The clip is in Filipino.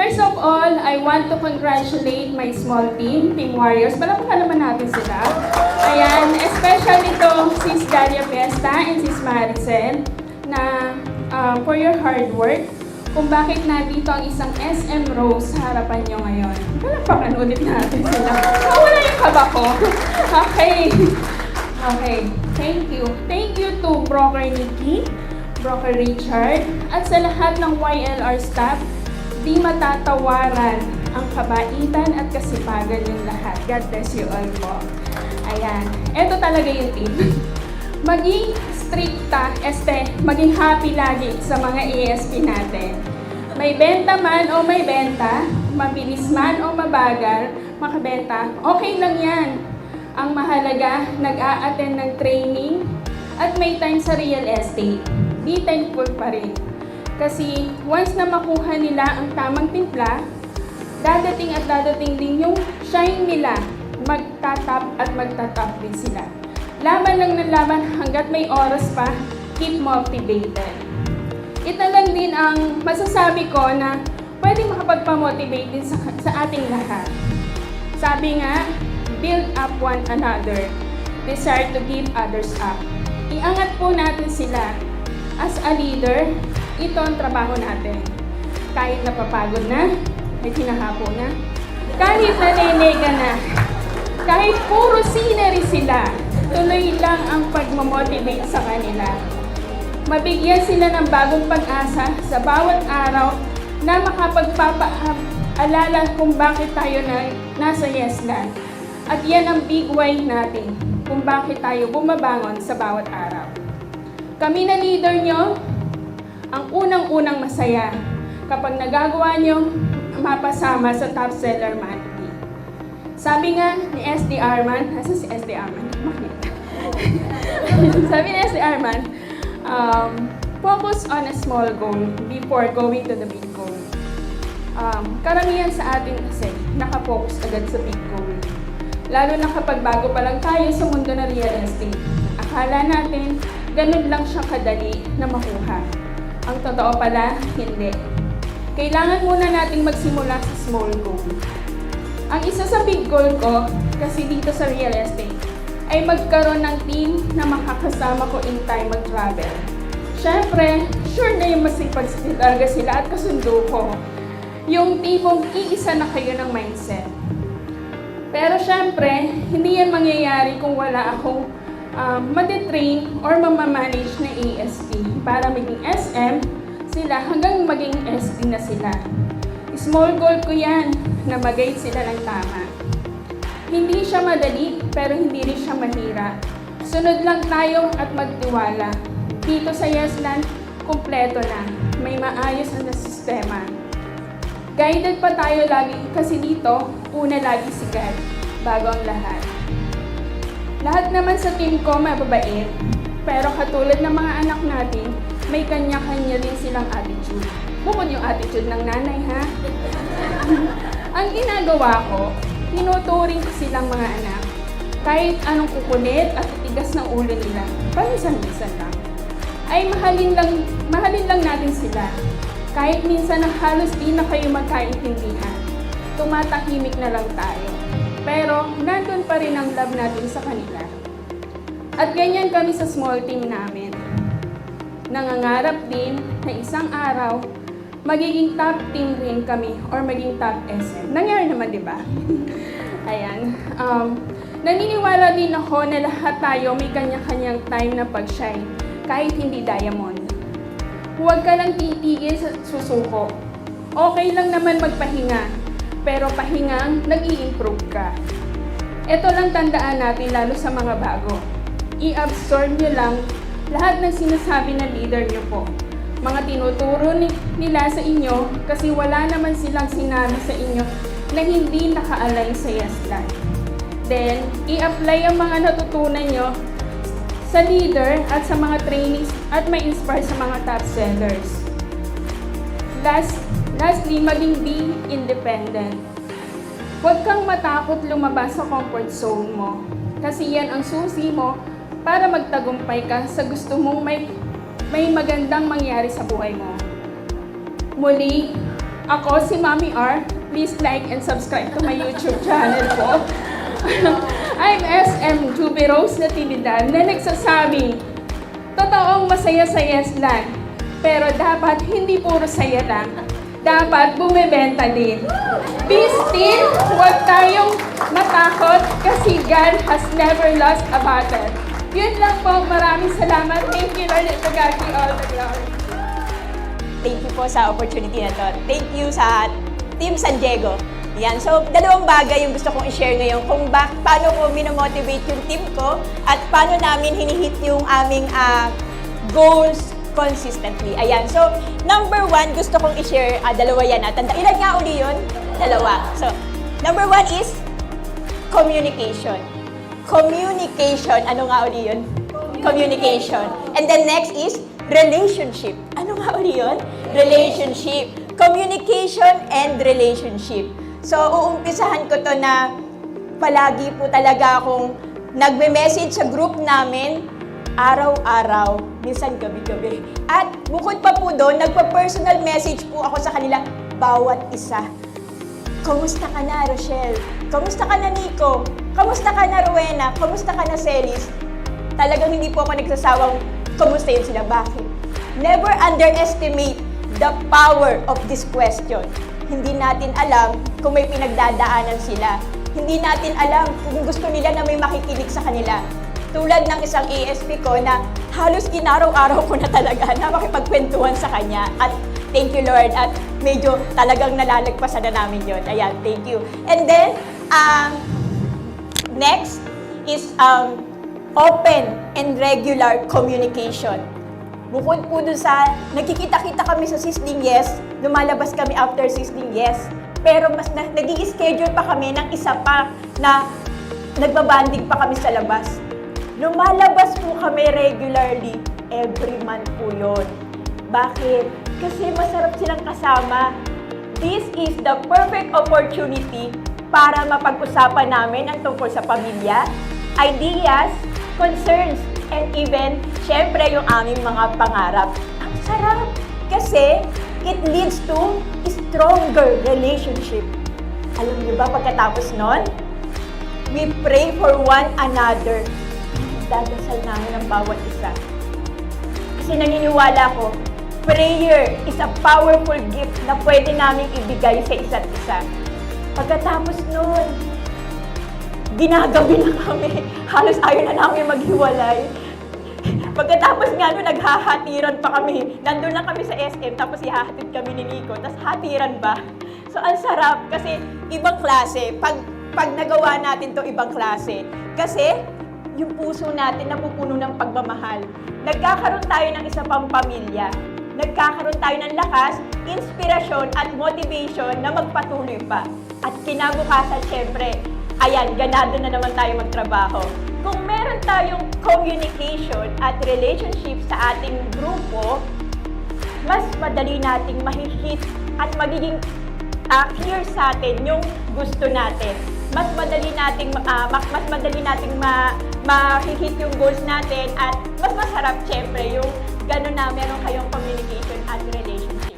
First of all, I want to congratulate my small team, Team Warriors. Palakpakan naman natin sila. Ayan, especially to Sis Dalia Fiesta and Sis Maricel na for your hard work. Kung bakit nandito ang isang SM Rose sa harapan nyo ngayon. Palakpakan ulit natin sila. Wala yung kaba ko. Okay. Okay. Thank you. Thank you to Broker Nikki, Broker Richard, at sa lahat ng YLR staff. Di matatawaran ang kabaitan at kasipagan yung lahat. God bless you all po. Ayan. Ito talaga yung tip. Maging stricta, maging happy lagi sa mga ASP natin. May benta man o may benta, mabilis man o mabagal, makabenta, okay lang yan. Ang mahalaga, nag-a-attend ng training at may time sa real estate. Be thankful pa rin. Kasi once na makuha nila ang tamang timpla, dadating at dadating din yung shine nila. Magtatap at magtatap din sila. Laban lang ng laban hanggat may oras pa, keep motivated. Ito lang din ang masasabi ko na pwede makapagpamotivate din sa ating lahat. Sabi nga, build up one another, desire to give others up. Iangat po natin sila. As a leader, ito ang trabaho natin. Kahit napapagod na, kahit hinahapo na, kahit nanenega na, kahit puro scenery sila, tuloy lang ang pagmamotivate sa kanila. Mabigyan sila ng bagong pag-asa sa bawat araw na makapagpapaalala kung bakit tayo nasa Yesland. At yan ang big why natin kung bakit tayo bumabangon sa bawat araw. Kami na leader nyo, ang unang-unang masaya kapag nagagawa nyo mapasama sa top seller monthly. Sabi nga ni SD Arman, nasa si SD Arman? Sabi ni SD Arman, focus on a small goal before going to the big goal. Karamihan sa atin kasi nakapokus agad sa big goal. Lalo na kapag bago pa lang tayo sa mundo ng real estate. Akala natin, ganun lang siya kadali na makuha. Ang totoo pala, hindi. Kailangan muna nating magsimula sa small goal. Ang isa sa big goal ko, kasi dito sa real estate, ay magkaroon ng team na makakasama ko in time mag-travel. Siyempre, sure na yung masipag talaga sila at kasundo ko. Yung tipong iisa na kayo ng mindset. Pero siyempre, hindi yan mangyayari kung wala akong matitrain or mamamanage na ASP para maging SM sila hanggang maging SD na sila. Small goal ko yan na mag-guide sila ng tama. Hindi siya madali pero hindi rin siya mahirap. Sunod lang tayo at magtiwala. Dito sa Yesland, kumpleto na. May maayos na sistema. Guided pa tayo lagi kasi dito, una lagi si God, bago ang lahat. Lahat naman sa team ko mababait, pero katulad ng mga anak natin, may kanya-kanya din silang attitude. Bukod yung attitude ng nanay, ha? Ang ginagawa ko, tinuturing ko silang mga anak. Kahit anong kukulit at tigas ng ulo nila, paminsan-minsan lang. Ay mahalin lang natin sila. Kahit minsan na halos di na kayo magkaintindihan, tumatahimik na lang tayo. Pero nandun pa rin ang love natin sa kanila. At ganyan kami sa small team namin. Nangangarap din na isang araw, magiging top team rin kami or maging top SM. Nangyari naman, di ba? Ayan. Naniniwala din ako na lahat tayo may kanya-kanyang time na pag-shine, kahit hindi diamond. Huwag ka lang titigil sa susuko. Okay lang naman magpahinga, pero pahingang nag-i-improve ka. Ito lang tandaan natin lalo sa mga bago. I-absorb nyo lang lahat ng sinasabi ng leader nyo po. Mga tinuturo nila sa inyo kasi wala naman silang sinabi sa inyo na hindi naka-align sa Yesland. Then, i-apply ang mga natutunan nyo sa leader at sa mga trainings at may inspire sa mga top sellers. Lastly, maging be independent. Huwag kang matakot lumabas sa comfort zone mo kasi yan ang susi mo para magtagumpay ka sa gusto mong may magandang mangyari sa buhay mo. Muli, Ako si Mami R. Please like and subscribe to my YouTube channel po. I'm SM Juby Rose Natividad na nagsasabing, totoong masaya-saya lang, pero dapat hindi puro saya lang. Dapat bumibenta din. Be still, huwag tayong matakot kasi God has never lost a battle. Yun lang po, maraming salamat. Thank you, Lord, and to God be all the glory. Thank you po sa opportunity na to. Thank you sa Team San Diego. Yan. So, dalawang bagay yung gusto kong i-share ngayon kung paano ko minomotivate yung team ko at paano namin hinihit yung aming goals consistently. Ayan. So, number one, gusto kong i-share, dalawa yan. Ilan nga uli yun? Dalawa. So, number one is communication. Communication. Ano nga uli yun? Communication. And then next is relationship. Ano nga uli yun? Relationship. Communication and relationship. So, uumpisahan ko to na palagi po talaga akong nagme-message sa group namin araw-araw, minsan gabi-gabi. At bukod pa po doon, nagpa-personal message po ako sa kanila bawat isa. Kamusta ka na, Rochelle? Kamusta ka na, Nico? Kamusta ka na, Rowena? Kamusta ka na, Celis? Talagang hindi po ako nagsasawang kamustahin sila. Bakit? Never underestimate the power of this question. Hindi natin alam kung may pinagdadaanan sila. Hindi natin alam kung gusto nila na may makikinig sa kanila. Tulad ng isang ASP ko na halos inaraw-araw ko na talaga na makipagkwentuhan sa kanya. At thank you, Lord. At medyo talagang nalalagpasan na namin yun. Ayan, thank you. And then, next is open and regular communication. Bukod po dun sa nagkikita-kita kami sa Sizzling Yes, lumalabas kami after Sizzling Yes, pero mas nag-i-schedule pa kami ng isa pa na nagbabanding pa kami sa labas. Lumalabas po kami regularly, every month po yun. Bakit? Kasi masarap silang kasama. This is the perfect opportunity para mapag-usapan namin ang tungkol sa pamilya, ideas, concerns, and even, syempre, yung aming mga pangarap. Ang sarap! Kasi, it leads to stronger relationship. Alam niyo ba, pagkatapos nun, we pray for one another. Dadasal namin ang bawat isa. Kasi naniniwala ko, prayer is a powerful gift na pwede namin ibigay sa isa't isa. Pagkatapos nun, ginagabi na kami. Halos ayaw na namin maghiwalay. Pagkatapos nga nun, naghahatiran pa kami. Nandun lang kami sa SM, tapos ihahatid kami ni Nico. Tapos hatiran ba? So, ang sarap kasi ibang klase. Pag nagawa natin to ibang klase. Kasi, yung puso natin napupuno ng pagmamahal. Nagkakaroon tayo ng isa pang pamilya. Nagkakaroon tayo ng lakas, inspirasyon at motivation na magpatuloy pa. At kinabukasan, syempre, ayan, ganado na naman tayo magtrabaho. Kung meron tayong communication at relationship sa ating grupo, mas madali nating mahihit at magiging clear sa atin yung gusto natin. Mas madali nating mahihit yung goals natin at mas masarap syempre yung gano'n na meron kayong communication at relationship.